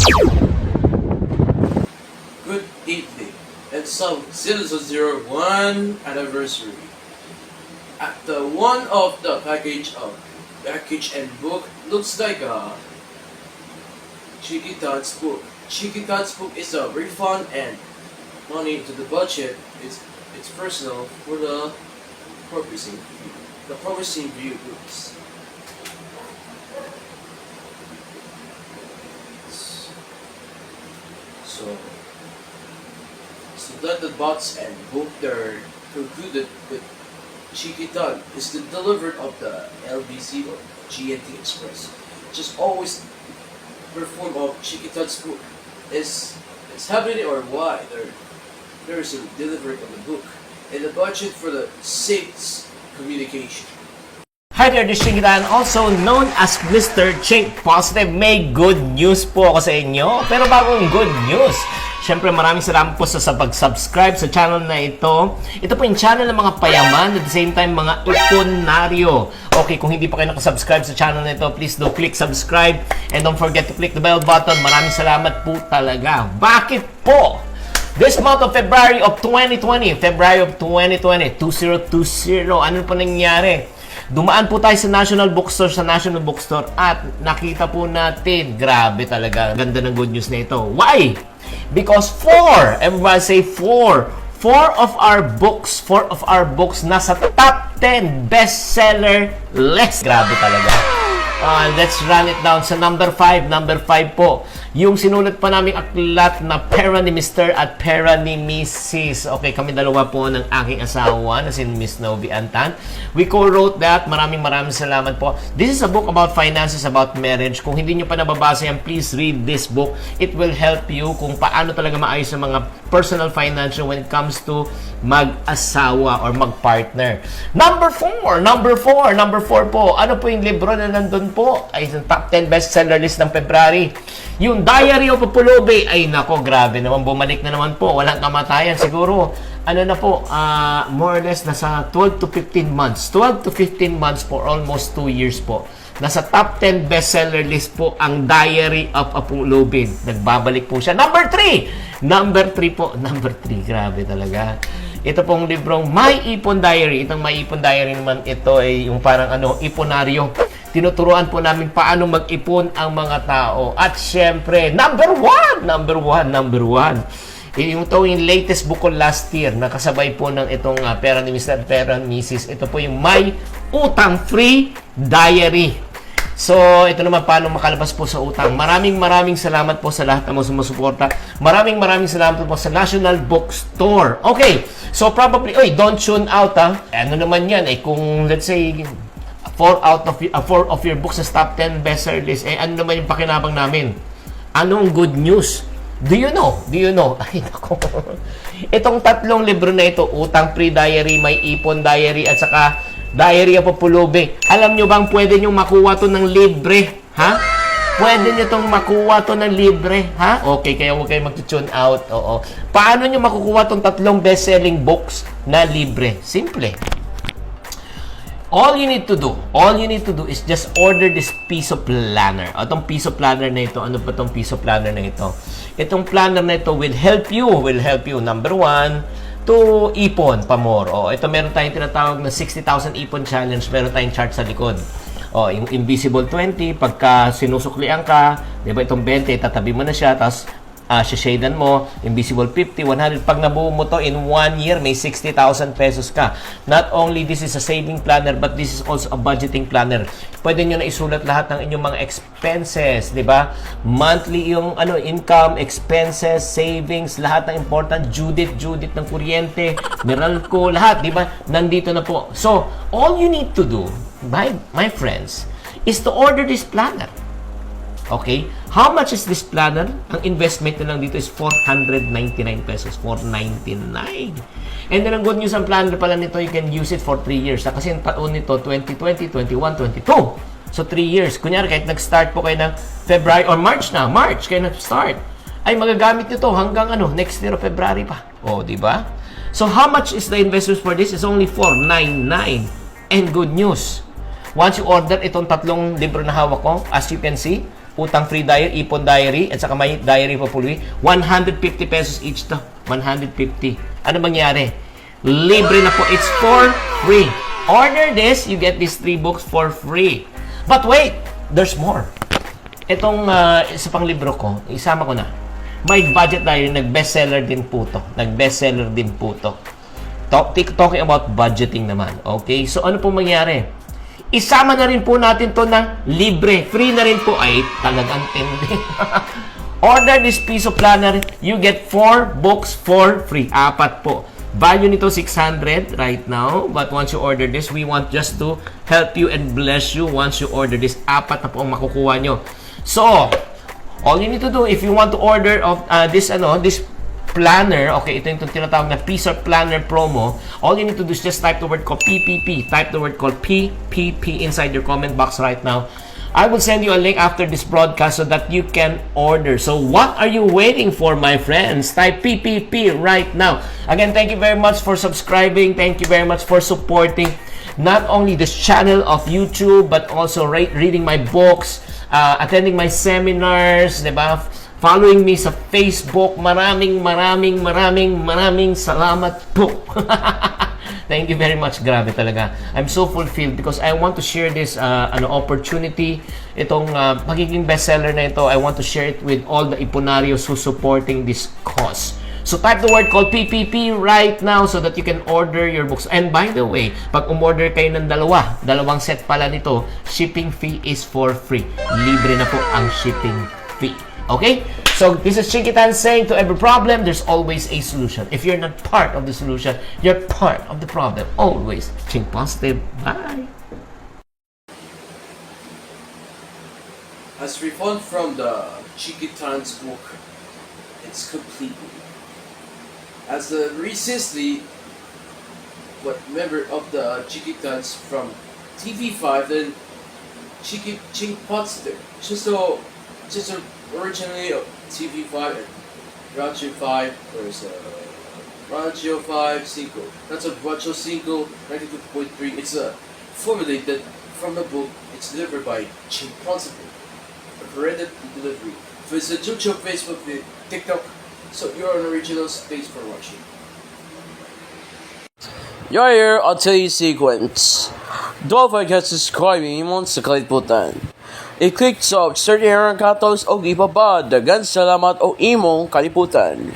Good evening. It's some Zero 01 anniversary. At the one of the package and book looks like a Cheeky Todd's book. Cheeky Todd's book is a refund and money to the budget. It's personal for the Promising View books. So that the bots and book are concluded with Cheeky Todd is the delivered of the LBC or GNT Express. Just always perform of Cheeky Todd's book is it's happening or why there is a delivery of the book and the budget for the safe communication. Hi there, this is Shingitan, also known as Mr. Chink Positive. May good news po ako sa inyo. Pero bago yung good news, syempre maraming salamat po sa pag-subscribe sa channel na ito. Ito po yung channel ng mga payaman, at the same time mga iponaryo. Okay, kung hindi pa kayo nakasubscribe sa channel na ito, please do click subscribe and don't forget to click the bell button. Maraming salamat po talaga. Bakit po? This month of February of 2020, 2020, ano po nangyari? Dumaan po tayo sa National Bookstore at nakita po natin, grabe talaga, ganda ng good news na ito. Why? Because everybody say four of our books nasa top 10 bestseller list. Grabe talaga. Let's run it down sa number 5 po. Yung sinulat pa naming aklat na Pera ni Mr. at Pera ni Mrs. Okay, kami dalawa po ng aking asawa na si Miss Novi Antan. We co-wrote that. Maraming salamat po. This is a book about finances, about marriage. Kung hindi nyo pa nababasa yan, please read this book. It will help you kung paano talaga maayos ang mga personal financial when it comes to mag-asawa or mag-partner. Number 4 po. Ano po yung libro na nandun po? Ay, yung top 10 bestseller list ng February. Yung Diary of a Pulubi, ay nako, grabe naman, bumalik na naman po, walang kamatayan, siguro, ano na po, more or less, nasa 12 to 15 months for almost 2 years po. Nasa top 10 bestseller list po ang Diary of a Pulubi. Nagbabalik po siya. Number 3 po, grabe talaga. Ito pong librong My Ipon Diary. Itong My Ipon Diary naman, ito ay yung parang iponaryo. Tinuturuan po namin paano mag-ipon ang mga tao. At syempre, number one. Yung latest book ko last year, nakasabay po ng itong Pera ni Mr. Pera ni Mrs. Ito po yung My Utang Free Diary. So, ito naman paano makalabas po sa utang. Maraming salamat po sa lahat ng mga sumusuporta. Maraming salamat po sa National Bookstore. Okay, so probably, don't tune out Ano naman yan, kung let's say, 4 of your books sa top 10 bestseller list, ano naman yung pakinabang namin? Anong good news? Do you know? Ay, nako. Itong tatlong libro na ito, Utang Free Diary, May Ipon Diary, at saka Diary of a Pulubi. Alam nyo bang pwede nyo makuha to ng libre? Ha? Pwede nyo itong makuha to ng libre? Ha? Okay, kaya huwag kayo mag-tune out. Oo. Paano nyo makukuha tong tatlong best-selling books na libre? Simple. All you need to do is just order this piece of planner. Itong piece of planner na ito, ano ba itong piece of planner na ito? Itong planner na ito will help you, number 1, to ipon pa more. Ito meron tayong tinatawag na 60,000 ipon challenge, meron tayong chart sa likod. Yung Invisible 20, pagka sinusuklian ka, di ba itong 20, tatabi mo na siya, tapos shadan mo, Invisible 50, 100. Pag nabuo mo to in 1 year, may 60,000 pesos ka. Not only this is a saving planner, but this is also a budgeting planner. Pwede nyo na isulat lahat ng inyong mga expenses, di ba? Monthly yung income, expenses, savings, lahat ng important, Judith ng kuryente, Meralco, lahat, di ba? Nandito na po. So, all you need to do, my friends, is to order this planner. Okay? How much is this planner? Ang investment na lang dito is 499 pesos. 499. And then, ang good news ang planner pala nito, you can use it for 3 years. Kasi ang taon nito, 2020, 21, 22. So, 3 years. Kunyari, kahit nag-start po kayo ng February or March kayo nag-start. Ay, magagamit nito hanggang next year of February pa. Di ba? So, how much is the investment for this? It's only 499. And good news. Once you order itong tatlong libro na hawak ko, as you can see, Utang Free Diary, Ipon Diary, at saka may Diary for Puluwi. 150 pesos each to. 150. Ano mangyari? Libre na po. It's for free. Order this, you get these 3 books for free. But wait, there's more. Itong isa pang libro ko, isama ko na. My Budget Diary, nag-bestseller din po to. Nag-bestseller din po to. Talking about budgeting naman. Okay? So, ano po mangyari? Isama na rin po natin to na libre. Free na rin po. Ay, talagang tindi. Order this piece of planner. You get 4 books for free. 4 po. Value nito 600 right now. But once you order this, we want just to help you and bless you once you order this. 4 na po ang makukuha nyo. So, all you need to do if you want to order of this planner, okay, ito yung tinatawag na piece of planner promo. All you need to do is just type the word called PPP. Type the word called PPP inside your comment box right now. I will send you a link after this broadcast so that you can order. So what are you waiting for, my friends? Type PPP right now. Again, thank you very much for subscribing. Thank you very much for supporting not only this channel of YouTube but also reading my books, attending my seminars, diba? Following me sa Facebook. Maraming salamat po. Thank you very much. Grabe talaga. I'm so fulfilled because I want to share this opportunity. Itong magiging bestseller na ito, I want to share it with all the Iponarios who supporting this cause. So type the word called PPP right now so that you can order your books. And by the way, pag umorder kayo ng dalawang set pala nito, shipping fee is for free. Libre na po ang shipping fee. Okay? So, this is Chinkitan saying to every problem, there's always a solution. If you're not part of the solution, you're part of the problem. Always. Chink positive. Bye! As refund from the Chikitan's book, it's complete. As a recently, member of the Chikitans from TV5, then Chink Positive. Just originally TV5 and Radyo 5, there's Radyo 5 single. That's a Radyo single 92.3. It's formulated from the book. It's delivered by Chink Positive. A credit delivery. Visit YouTube, Facebook, TikTok. So you're on originals. Thanks for watching. You're here until you sequence. Don't forget to subscribe mo sa kaliputan. I-click sa certain katos o ibaba. Dagan salamat o imong kaliputan.